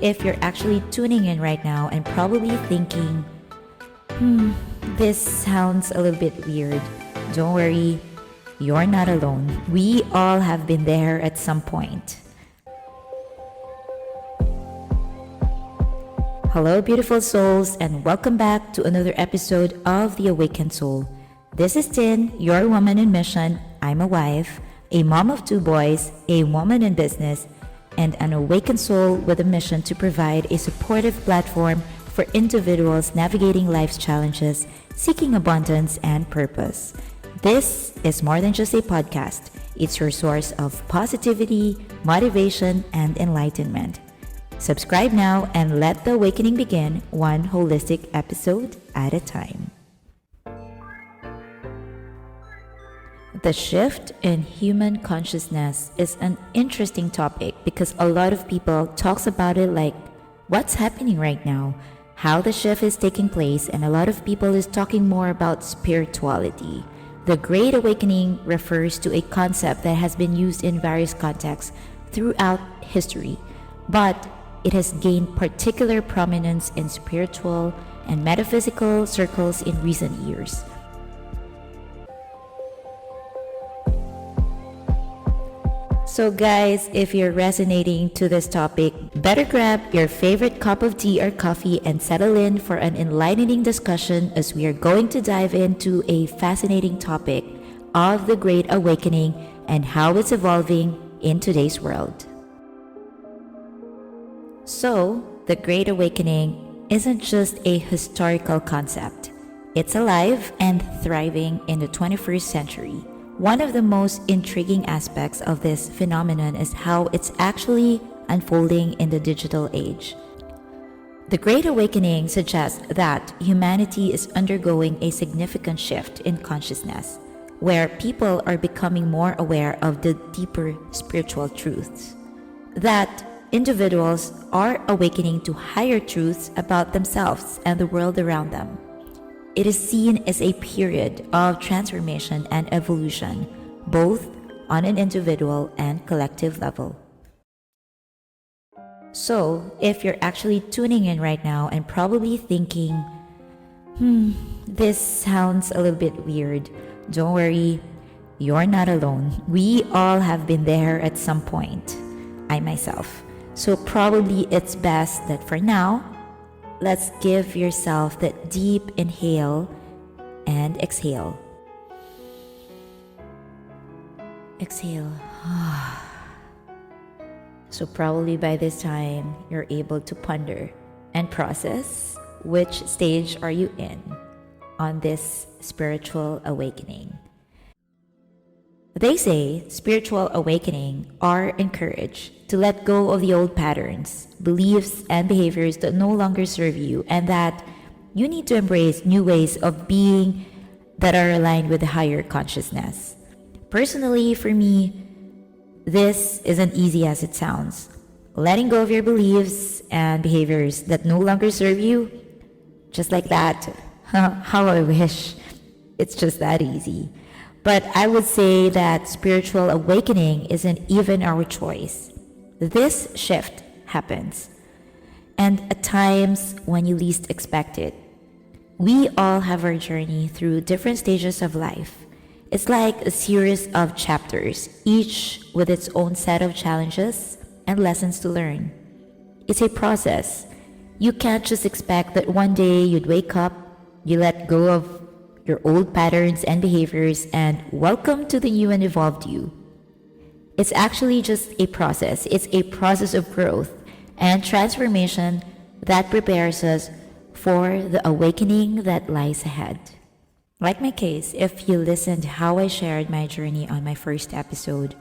if you're actually tuning in right now and probably thinking, this sounds a little bit weird, don't worry, you're not alone. We all have been there at some point. Hello, beautiful souls, and welcome back to another episode of The Awakened Soul. This is Tin, your woman in mission. I'm a wife, a mom of 2 boys, a woman in business, and an awakened soul with a mission to provide a supportive platform for individuals navigating life's challenges, seeking abundance and purpose. This is more than just a podcast. It's your source of positivity, motivation, and enlightenment. Subscribe now and let the awakening begin, one holistic episode at a time. The shift in human consciousness is an interesting topic because a lot of people talks about it like what's happening right now, how the shift is taking place, and a lot of people is talking more about spirituality. The Great Awakening refers to a concept that has been used in various contexts throughout history, but it has gained particular prominence in spiritual and metaphysical circles in recent years. So guys, if you're resonating to this topic, better grab your favorite cup of tea or coffee and settle in for an enlightening discussion as we are going to dive into a fascinating topic of the Great Awakening and how it's evolving in today's world. So, the Great Awakening isn't just a historical concept. It's alive and thriving in the 21st century. One of the most intriguing aspects of this phenomenon is how it's actually unfolding in the digital age. The Great Awakening suggests that humanity is undergoing a significant shift in consciousness, where people are becoming more aware of the deeper spiritual truths. That individuals are awakening to higher truths about themselves and the world around them. It is seen as a period of transformation and evolution, both on an individual and collective level. So, if you're actually tuning in right now and probably thinking, this sounds a little bit weird, don't worry, you're not alone. We all have been there at some point, I myself. So probably it's best that for now, let's give yourself that deep inhale and exhale. Exhale. So probably by this time, you're able to ponder and process which stage are you in on this spiritual awakening. They say spiritual awakening are encouraged to let go of the old patterns, beliefs, and behaviors that no longer serve you, and that you need to embrace new ways of being that are aligned with the higher consciousness. Personally, for me, this isn't easy as it sounds. Letting go of your beliefs and behaviors that no longer serve you, just like that. How I wish it's just that easy. But I would say that spiritual awakening isn't even our choice. This shift happens, and at times when you least expect it. We all have our journey through different stages of life. It's like a series of chapters, each with its own set of challenges and lessons to learn. It's a process. You can't just expect that one day you'd wake up, you let go of your old patterns and behaviors, and welcome to the new and evolved you. It's actually just a process. It's a process of growth and transformation that prepares us for the awakening that lies ahead. Like my case, if you listened to how I shared my journey on my first episode,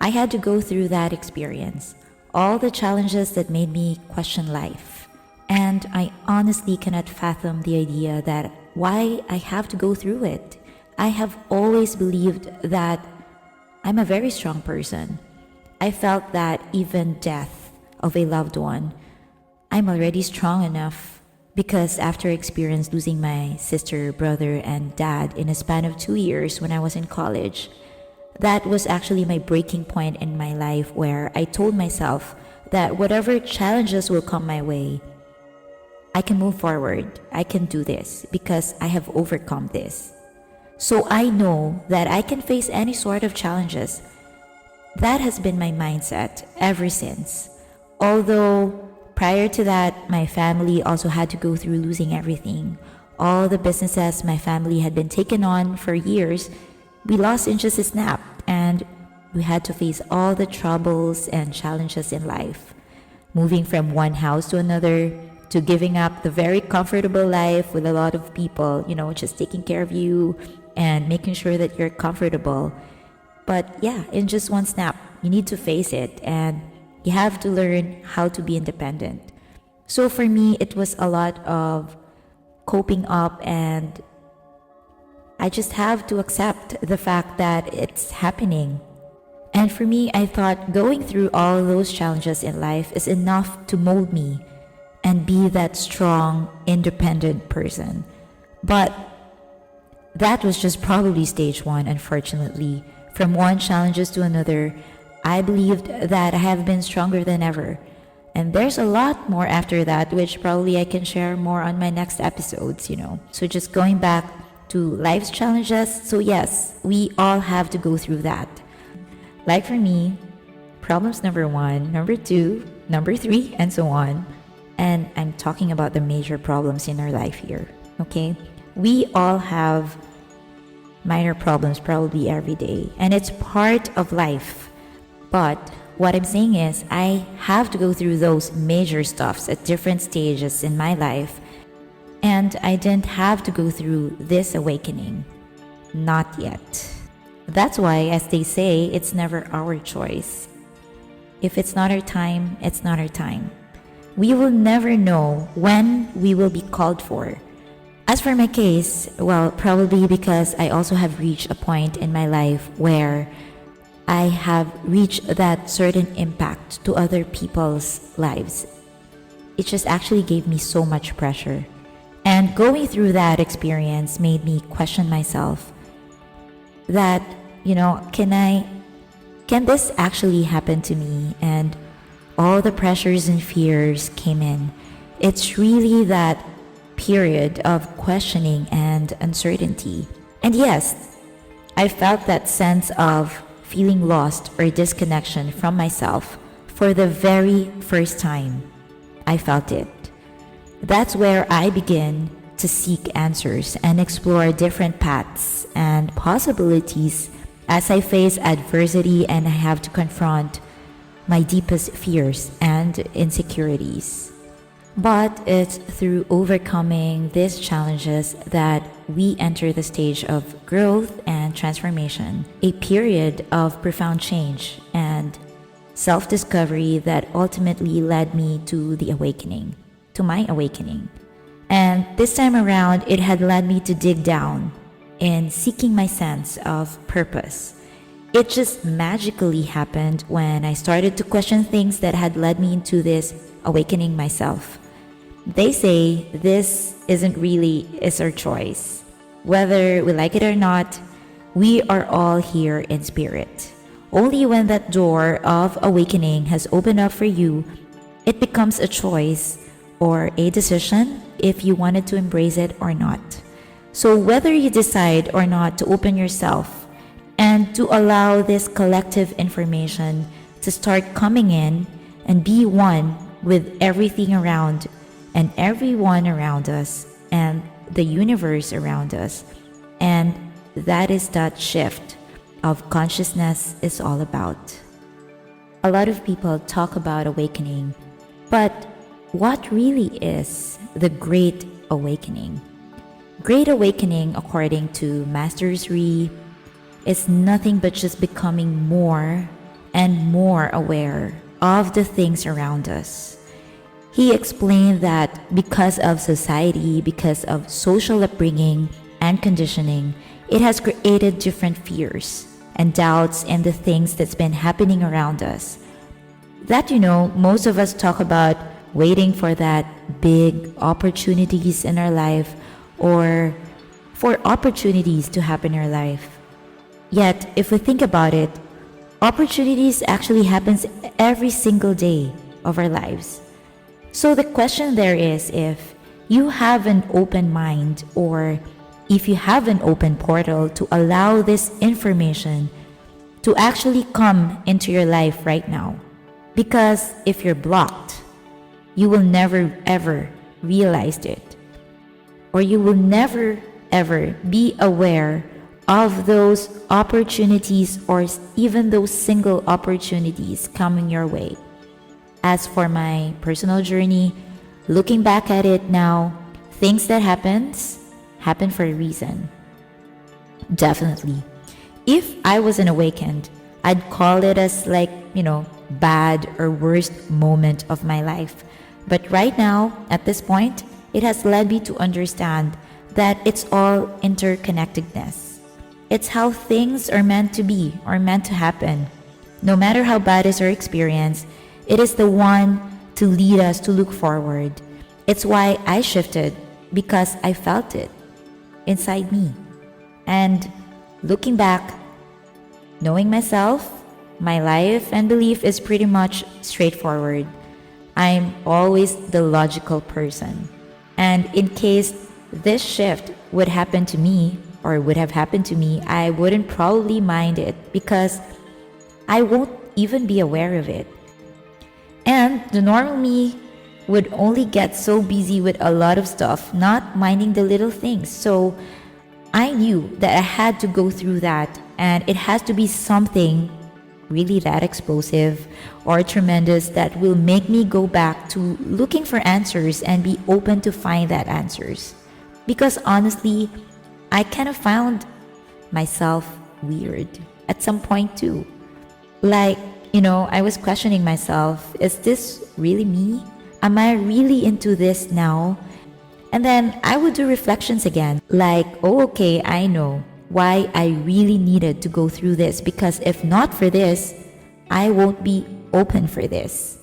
I had to go through that experience, all the challenges that made me question life. And I honestly cannot fathom the idea that why I have to go through it. I have always believed that I'm a very strong person. I felt that even death of a loved one, I'm already strong enough because after experience losing my sister, brother, and dad in a span of 2 years when I was in college, that was actually my breaking point in my life where I told myself that whatever challenges will come my way, I can move forward. I can do this because I have overcome this. So I know that I can face any sort of challenges. That has been my mindset ever since. Although prior to that, my family also had to go through losing everything. All the businesses my family had been taken on for years, we lost in just a snap, and we had to face all the troubles and challenges in life. Moving from one house to another, to giving up the very comfortable life with a lot of people, just taking care of you and making sure that you're comfortable. But yeah, in just one snap, you need to face it, and you have to learn how to be independent. So for me, it was a lot of coping up, and I just have to accept the fact that it's happening. And for me, I thought going through all those challenges in life is enough to mold me and be that strong, independent person. But that was just probably stage one, unfortunately. From one challenges to another, I believed that I have been stronger than ever. And there's a lot more after that, which probably I can share more on my next episodes. So just going back to life's challenges. So yes, we all have to go through that. Like for me, problems number 1, number 2, number 3, and so on. And I'm talking about the major problems in our life here, okay? We all have minor problems probably every day, and it's part of life. But what I'm saying is, I have to go through those major stuffs at different stages in my life, and I didn't have to go through this awakening. Not yet. That's why, as they say, it's never our choice. If it's not our time, it's not our time. We will never know when we will be called for. As for my case, well, probably because I also have reached a point in my life where I have reached that certain impact to other people's lives. It just actually gave me so much pressure. And going through that experience made me question myself that, can this actually happen to me? And all the pressures and fears came in. It's really that period of questioning and uncertainty. And yes, I felt that sense of feeling lost or disconnection from myself for the very first time. I felt it. That's where I begin to seek answers and explore different paths and possibilities as I face adversity and I have to confront my deepest fears and insecurities. But it's through overcoming these challenges that we enter the stage of growth and transformation, a period of profound change and self-discovery that ultimately led me to my awakening. And this time around, it had led me to dig down in seeking my sense of purpose. It just magically happened when I started to question things that had led me into this awakening myself. They say this is our choice. Whether we like it or not, we are all here in spirit. Only when that door of awakening has opened up for you, it becomes a choice or a decision if you wanted to embrace it or not. So whether you decide or not to open yourself and to allow this collective information to start coming in and be one with everything around and everyone around us and the universe around us. And that is that shift of consciousness is all about. A lot of people talk about awakening, but what really is the Great Awakening? Great Awakening, according to Master Sri, is nothing but just becoming more and more aware of the things around us. He explained that because of society, because of social upbringing and conditioning, it has created different fears and doubts in the things that's been happening around us. That, most of us talk about waiting for that big opportunities in our life or for opportunities to happen in our life. Yet, if we think about it, opportunities actually happens every single day. of our lives. So the question there is if you have an open mind, or if you have an open portal to allow this information to actually come into your life right now. Because if you're blocked, you will never ever realize it, or you will never ever be aware of those opportunities, or even those single opportunities coming your way. As for my personal journey, looking back at it now, things that happen for a reason. Definitely. If I wasn't awakened, I'd call it as bad or worst moment of my life. But right now, at this point, it has led me to understand that it's all interconnectedness. It's how things are meant to be or meant to happen. No matter how bad is our experience, it is the one to lead us to look forward. It's why I shifted, because I felt it inside me. And looking back, knowing myself, my life and belief is pretty much straightforward. I'm always the logical person. And in case this shift would happen to me, or would have happened to me, I wouldn't probably mind it, because I won't even be aware of it. And the normal me would only get so busy with a lot of stuff, not minding the little things. So I knew that I had to go through that, and it has to be something really that explosive or tremendous that will make me go back to looking for answers and be open to find that answers. Because honestly, I kind of found myself weird at some point too. I was questioning myself, is this really me? Am I really into this now? And then I would do reflections again, okay, I know why I really needed to go through this, because if not for this, I won't be open for this.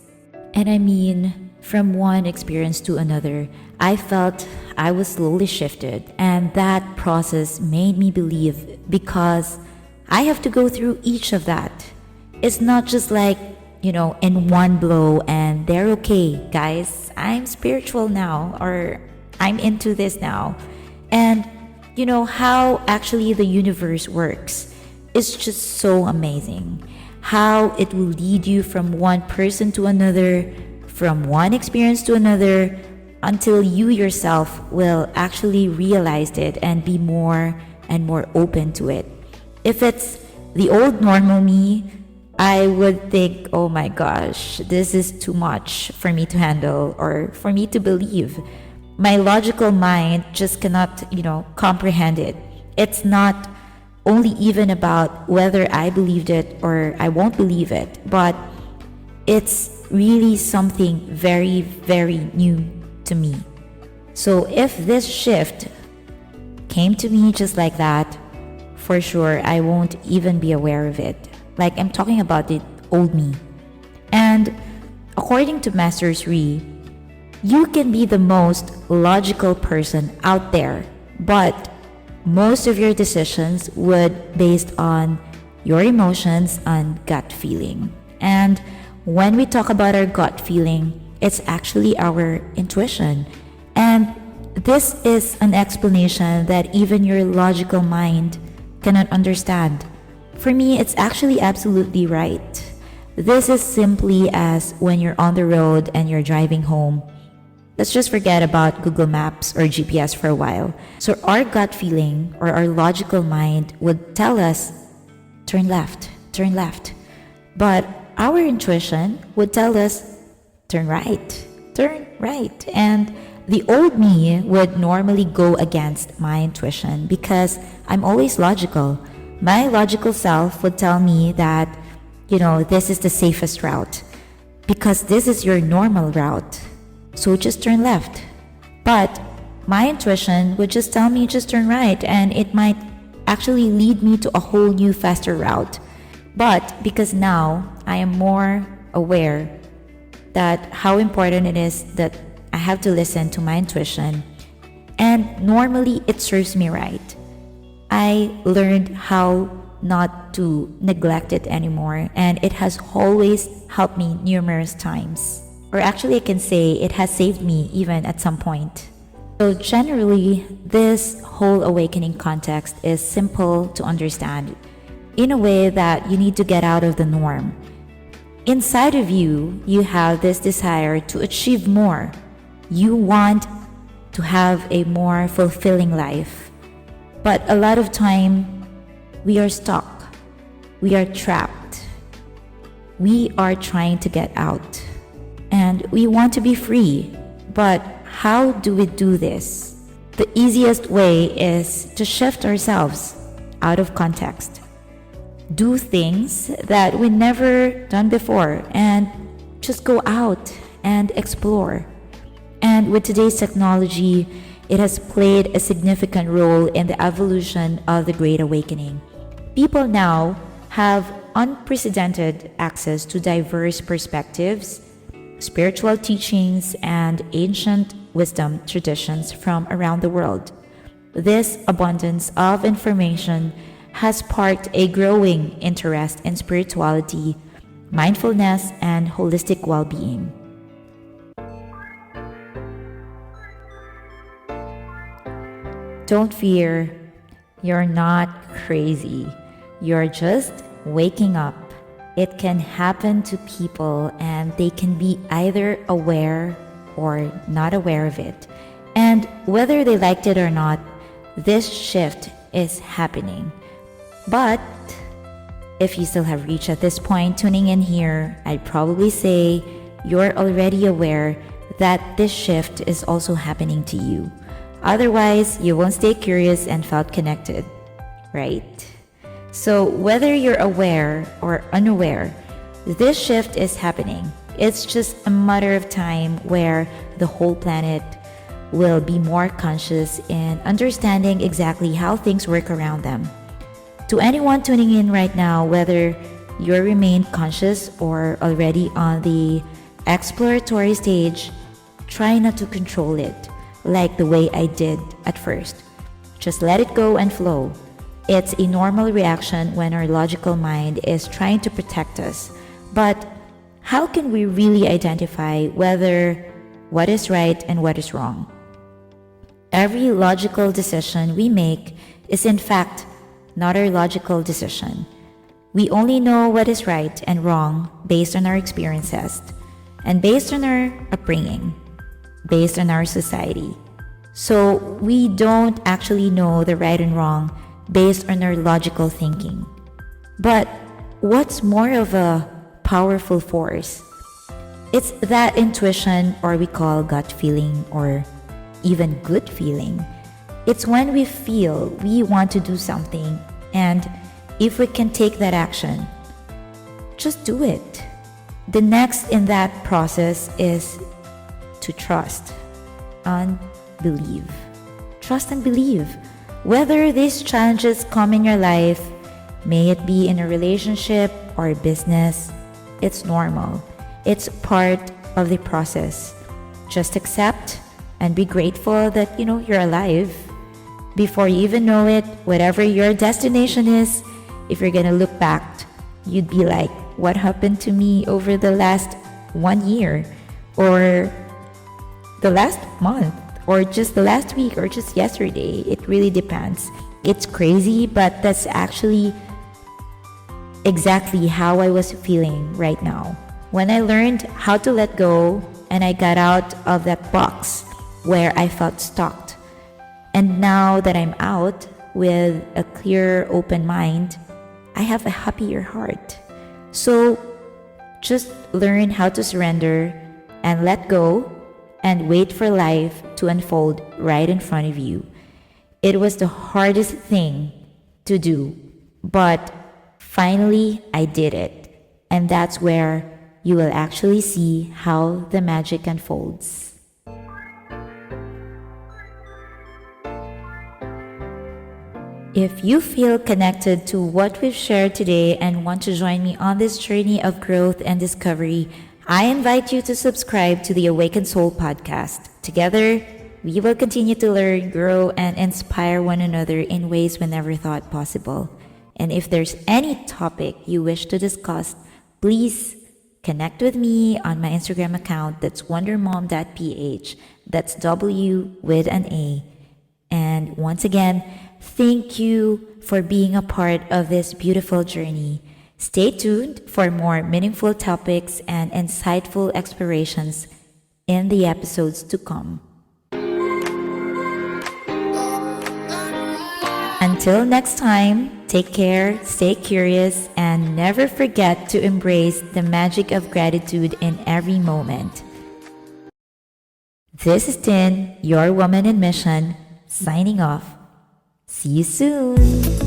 And I mean, from one experience to another, I felt I was slowly shifted, and that process made me believe, because I have to go through each of that. It's not just in one blow and they're okay, guys, I'm spiritual now, or I'm into this now. And how actually the universe works is just so amazing. How it will lead you from one person to another, from one experience to another, until you yourself will actually realize it and be more and more open to it. If it's the old normal me, I would think, oh my gosh, this is too much for me to handle or for me to believe. My logical mind just cannot, comprehend it. It's not only even about whether I believed it or I won't believe it, but it's really something very, very new to me. So if this shift came to me just like that, for sure I won't even be aware of it. I'm talking about the old me. And according to Master Sri, you can be the most logical person out there, but most of your decisions would based on your emotions and gut feeling. And when we talk about our gut feeling, it's actually our intuition. And this is an explanation that even your logical mind cannot understand. For me, it's actually absolutely right. This is simply as when you're on the road and you're driving home. Let's just forget about Google Maps or GPS for a while. So our gut feeling or our logical mind would tell us, turn left, turn left. But our intuition would tell us, turn right, turn right. And the old me would normally go against my intuition because I'm always logical. My logical self would tell me that, this is the safest route because this is your normal route. So just turn left. But my intuition would just tell me just turn right, and it might actually lead me to a whole new faster route. But because now I am more aware that how important it is that I have to listen to my intuition, and normally it serves me right. I learned how not to neglect it anymore, and it has always helped me numerous times. or actually I can say it has saved me even at some point. So generally, this whole awakening context is simple to understand in a way that you need to get out of the norm. Inside of you, you have this desire to achieve more. You want to have a more fulfilling life. But a lot of time, we are stuck. We are trapped. We are trying to get out. And we want to be free. But how do we do this? The easiest way is to shift ourselves out of context. Do things that we never done before and just go out and explore. And with today's technology, it has played a significant role in the evolution of the Great Awakening. People now have unprecedented access to diverse perspectives, spiritual teachings, and ancient wisdom traditions from around the world. This abundance of information has sparked a growing interest in spirituality, mindfulness, and holistic well-being. Don't fear, you're not crazy. You're just waking up. It can happen to people and they can be either aware or not aware of it. And whether they liked it or not, this shift is happening. But if you still have reached at this point tuning in here, I'd probably say you're already aware that this shift is also happening to you. Otherwise, you won't stay curious and felt connected, right? So whether you're aware or unaware, this shift is happening. It's just a matter of time where the whole planet will be more conscious in understanding exactly how things work around them. To anyone tuning in right now, whether you remain conscious or already on the exploratory stage, try not to control it like the way I did at first. Just let it go and flow. It's a normal reaction when our logical mind is trying to protect us. But how can we really identify whether what is right and what is wrong? Every logical decision we make is in fact not our logical decision. We only know what is right and wrong based on our experiences and based on our upbringing, based on our society. So we don't actually know the right and wrong based on our logical thinking. But what's more of a powerful force? It's that intuition, or we call gut feeling, or even good feeling. It's when we feel we want to do something, and if we can take that action, just do it. The next in that process is to trust and believe. Trust and believe. Whether these challenges come in your life, may it be in a relationship or a business, it's normal. It's part of the process. Just accept and be grateful that you're alive. Before you even know it, whatever your destination is, if you're gonna look back, you'd be like, what happened to me over the last 1 year, or the last month, or just the last week, or just yesterday? It really depends. It's crazy, but that's actually exactly how I was feeling right now. When I learned how to let go and I got out of that box where I felt stuck. And now that I'm out with a clear, open mind, I have a happier heart. So just learn how to surrender and let go and wait for life to unfold right in front of you. It was the hardest thing to do, but finally I did it. And that's where you will actually see how the magic unfolds. If you feel connected to what we've shared today and want to join me on this journey of growth and discovery, I invite you to subscribe to the Awakened Soul podcast. Together, we will continue to learn, grow, and inspire one another in ways we never thought possible. And if there's any topic you wish to discuss, please Connect with me on my Instagram account. That's wandermom.ph. That's W with an A. And once again, thank you for being a part of this beautiful journey. Stay tuned for more meaningful topics and insightful explorations in the episodes to come. Until next time, take care, stay curious, and never forget to embrace the magic of gratitude in every moment. This is Tin, your woman in mission, signing off. See you soon.